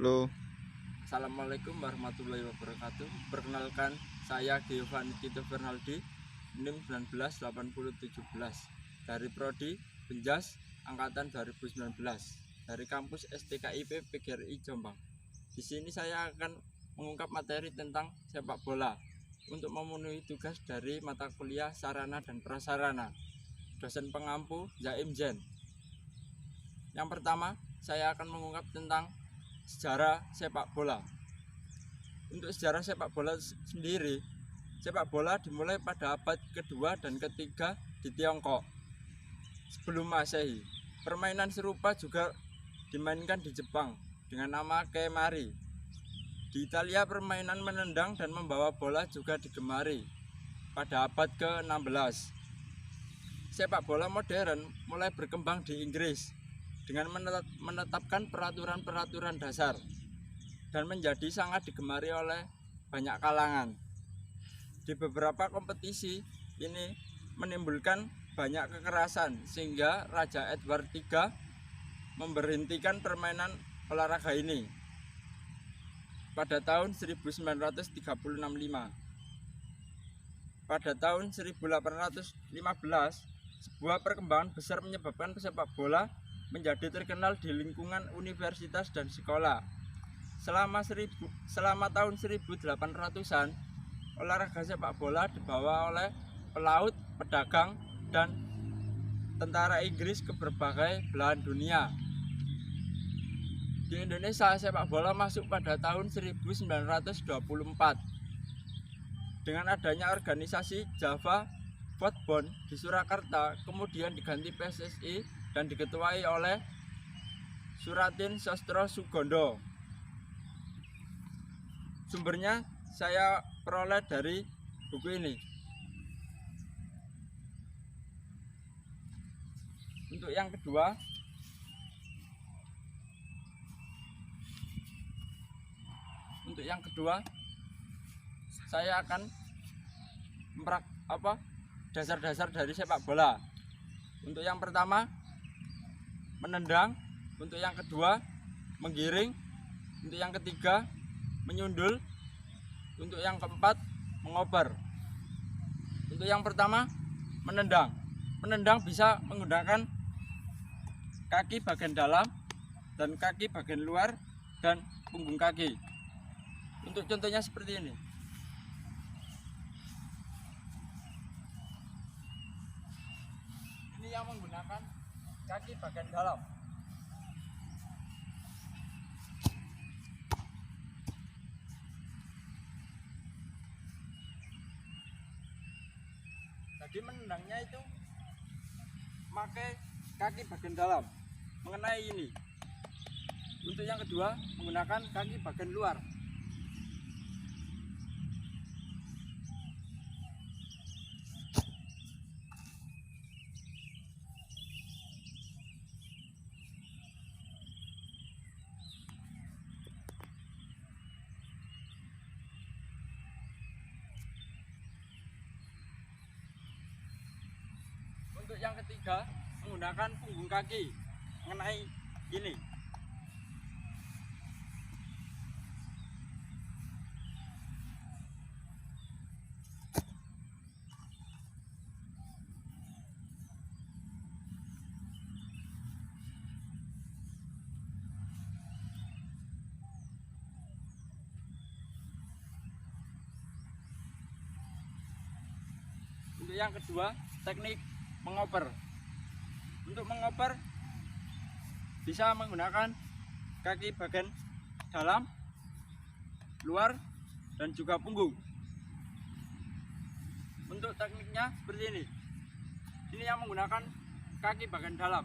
Halo. Assalamualaikum warahmatullahi wabarakatuh. Perkenalkan, saya Giovanni Tito Fernaldi, NIM 198017 dari Prodi Benjas angkatan 2019 dari kampus STKIP PGRI Jombang. Di sini saya akan mengungkap materi tentang sepak bola untuk memenuhi tugas dari mata kuliah sarana dan prasarana. Dosen pengampu Zaim Zen. Yang pertama, saya akan mengungkap tentang sejarah sepak bola. Untuk sejarah sepak bola sendiri, sepak bola dimulai pada abad kedua dan ketiga di Tiongkok sebelum Masehi. Permainan serupa juga dimainkan di Jepang dengan nama kemari. Di Italia, permainan menendang dan membawa bola juga digemari pada abad ke-16. Sepak bola modern mulai berkembang di Inggris dengan menetapkan peraturan-peraturan dasar dan menjadi sangat digemari oleh banyak kalangan. Di beberapa kompetisi ini menimbulkan banyak kekerasan sehingga Raja Edward III memberhentikan permainan olahraga ini pada tahun 1935. Pada tahun 1815, sebuah perkembangan besar menyebabkan pesepak bola menjadi terkenal di lingkungan universitas dan sekolah. Selama tahun 1800-an, olahraga sepak bola dibawa oleh pelaut, pedagang, dan tentara Inggris ke berbagai belahan dunia. Di Indonesia, sepak bola masuk pada tahun 1924 dengan adanya organisasi Java Football di Surakarta, kemudian diganti PSSI dan diketuai oleh Suratin Sostro Sugondo. Sumbernya saya peroleh dari buku ini. Untuk yang kedua, saya akan dasar-dasar dari sepak bola. Untuk yang pertama, menendang. Untuk yang kedua, menggiring. Untuk yang ketiga, menyundul. Untuk yang keempat, mengoper. Untuk yang pertama, menendang. Menendang bisa menggunakan kaki bagian dalam dan kaki bagian luar dan punggung kaki. Untuk contohnya seperti ini. Ini yang menggunakan kaki bagian dalam. Jadi menendangnya itu pakai kaki bagian dalam mengenai ini. Untuk yang kedua, menggunakan kaki bagian luar. Untuk yang ketiga, menggunakan punggung kaki mengenai ini. Untuk yang kedua, teknik mengoper. Untuk mengoper bisa menggunakan kaki bagian dalam, luar, dan juga punggung. Untuk tekniknya seperti ini. Ini yang menggunakan kaki bagian dalam.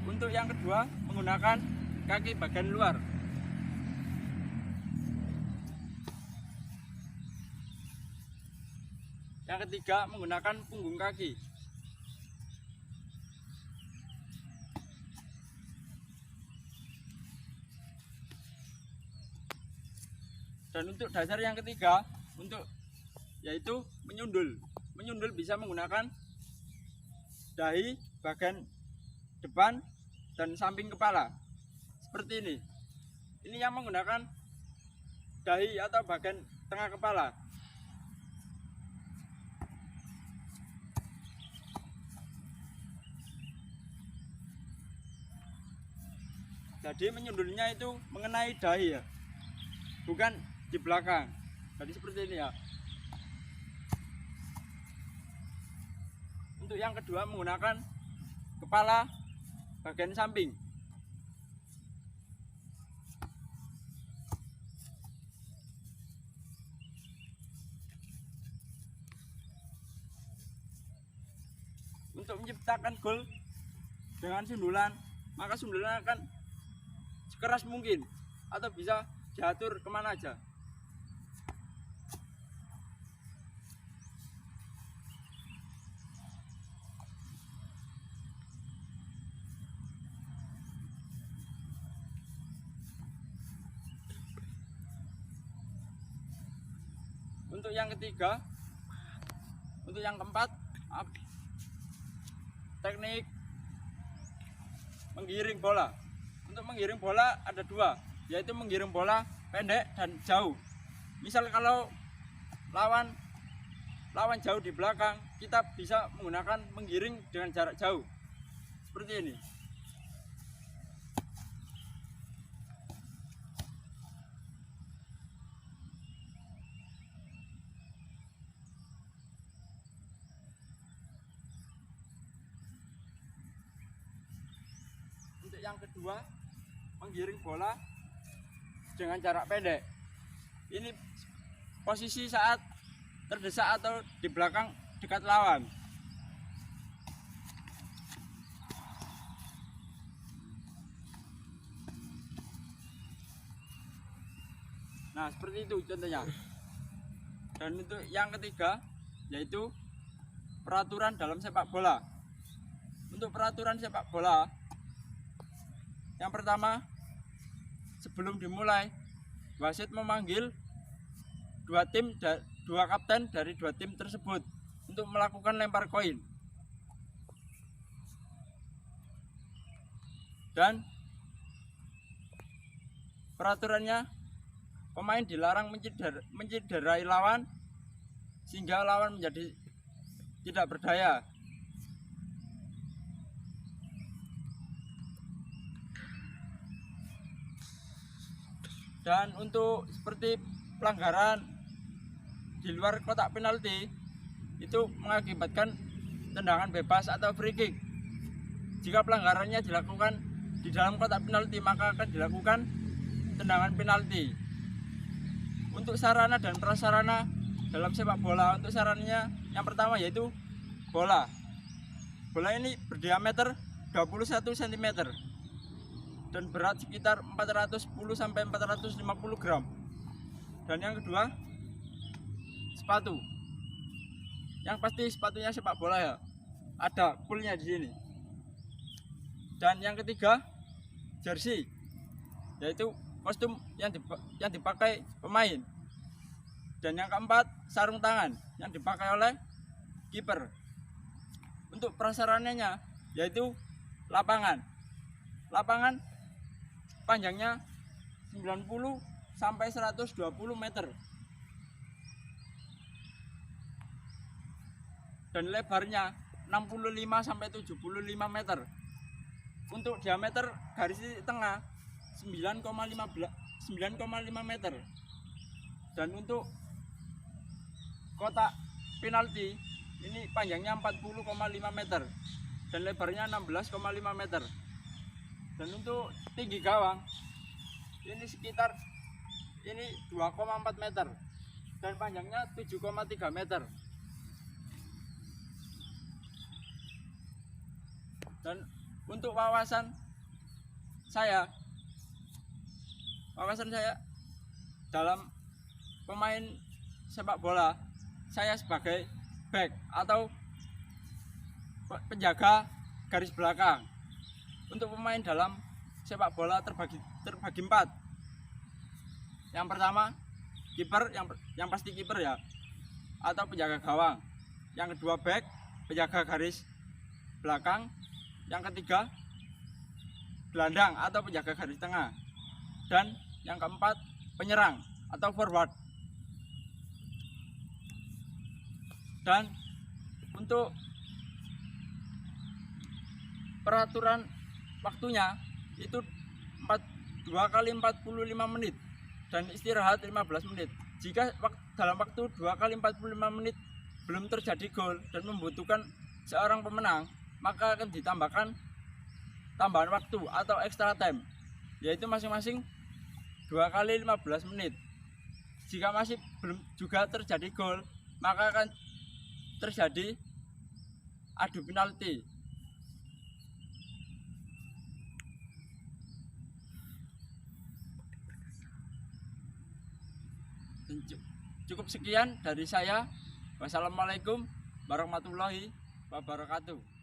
Untuk yang kedua, menggunakan kaki bagian luar. Yang ketiga, menggunakan punggung kaki. Dan untuk dasar yang ketiga, yaitu menyundul. Menyundul bisa menggunakan dahi, bagian depan, dan samping kepala. Seperti ini. Ini yang menggunakan dahi atau bagian tengah kepala. Jadi menyundulnya itu mengenai dahi ya, bukan di belakang. Jadi seperti ini ya. Untuk yang kedua menggunakan kepala bagian samping. Untuk menciptakan gol dengan sundulan, maka sundulan akan sekeras mungkin atau bisa diatur kemana aja. Untuk yang ketiga, untuk yang keempat, teknik menggiring bola. Untuk menggiring bola ada dua, yaitu menggiring bola pendek dan jauh. Misal kalau lawan jauh di belakang, kita bisa menggunakan menggiring dengan jarak jauh. Seperti ini. Untuk yang kedua, menggiring bola dengan jarak pendek. Ini posisi saat terdesak atau di belakang dekat lawan. Nah, seperti itu contohnya. Dan untuk yang ketiga, yaitu peraturan dalam sepak bola. Untuk peraturan sepak bola, yang pertama, sebelum dimulai, wasit memanggil dua kapten dari dua tim tersebut untuk melakukan lempar koin. Dan peraturannya, pemain dilarang mencederai lawan sehingga lawan menjadi tidak berdaya. Dan untuk seperti pelanggaran di luar kotak penalti itu mengakibatkan tendangan bebas atau free kick. Jika pelanggarannya dilakukan di dalam kotak penalti, maka akan dilakukan tendangan penalti. Untuk sarana dan prasarana dalam sepak bola, untuk sarananya yang pertama yaitu bola. Bola ini berdiameter 21 cm dan berat sekitar 410 sampai 450 gram. Dan yang kedua, sepatu. Yang pasti sepatunya sepak bola ya. Ada poolnya di sini. Dan yang ketiga, jersey, yaitu kostum yang dipakai pemain. Dan yang keempat, sarung tangan yang dipakai oleh kiper. Untuk prasarananya yaitu lapangan. Lapangan panjangnya 90 sampai 120 meter. Dan lebarnya 65 sampai 75 meter. Untuk diameter garis tengah 9,5 meter. Dan untuk kotak penalti ini panjangnya 40,5 meter dan lebarnya 16,5 meter. Dan untuk tinggi gawang ini sekitar 2,4 meter dan panjangnya 7,3 meter. Dan untuk wawasan saya dalam pemain sepak bola, saya sebagai back atau penjaga garis belakang. Untuk pemain dalam sepak bola terbagi 4. Yang pertama, kiper, yang pasti kiper ya, atau penjaga gawang. Yang kedua, back, penjaga garis belakang, yang ketiga gelandang atau penjaga garis tengah, dan yang keempat penyerang atau forward. Dan untuk peraturan waktunya itu 2 kali 45 menit dan istirahat 15 menit. Jika dalam waktu 2 kali 45 menit belum terjadi gol dan membutuhkan seorang pemenang, maka akan ditambahkan tambahan waktu atau extra time, yaitu masing-masing 2 kali 15 menit. Jika masih belum juga terjadi gol, maka akan terjadi adu penalti. Cukup sekian dari saya. Wassalamualaikum warahmatullahi wabarakatuh.